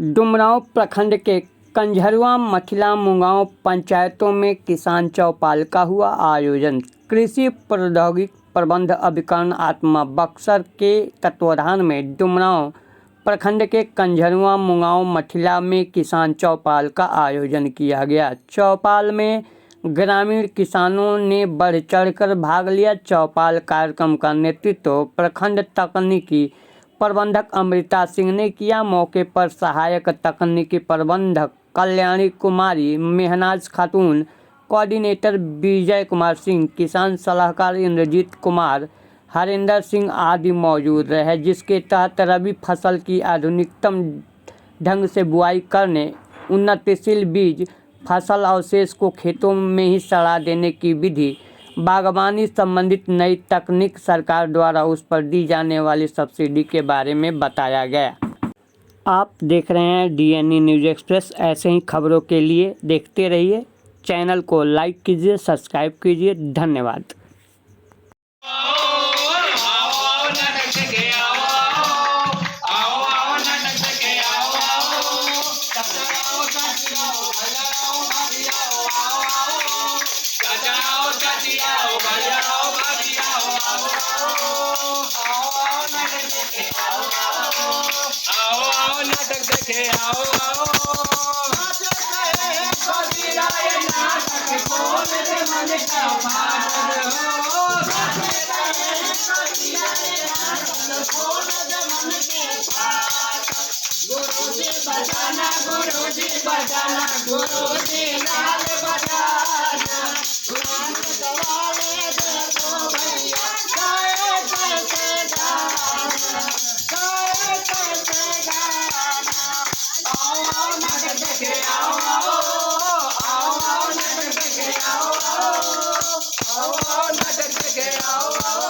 डुमरांव प्रखंड के कंझरवा, मथिला, मुंगांव पंचायतों में किसान चौपाल का हुआ आयोजन। कृषि प्रौद्योगिकी प्रबंध अभिकरण आत्मा बक्सर के तत्वाधान में डुमरांव प्रखंड के कंझरवा, मुंगांव, मथिला में किसान चौपाल का आयोजन किया गया। चौपाल में ग्रामीण किसानों ने बढ़ चढ़कर भाग लिया। चौपाल कार्यक्रम का नेतृत्व प्रखंड तकनीकी प्रबंधक अमृता सिंह ने किया। मौके पर सहायक तकनीकी प्रबंधक कल्याणी कुमारी, मेहनाज खातून, कोऑर्डिनेटर विजय कुमार सिंह, किसान सलाहकार इंद्रजीत कुमार, हरिंदर सिंह आदि मौजूद रहे, जिसके तहत रबी फसल की आधुनिकतम ढंग से बुआई करने, उन्नतिशील बीज, फसल अवशेष को खेतों में ही सड़ा देने की विधि, बागवानी संबंधित नई तकनीक, सरकार द्वारा उस पर दी जाने वाली सब्सिडी के बारे में बताया गया। आप देख रहे हैं डीएनई न्यूज़ एक्सप्रेस। ऐसे ही खबरों के लिए देखते रहिए। चैनल को लाइक कीजिए, सब्सक्राइब कीजिए। धन्यवाद। गुरुजी बजाना, गुरुजी बजाना, गुरुजी लाल बजाना, गुरुजी सवाले देखो भैया, गाए कैसे गाना, गाए कैसे गाना। आओ आओ नाटक देखे, आओ आओ आओ आओ नाटक देखे, आओ आओ आओ आओ नाटक देखे, आओ आओ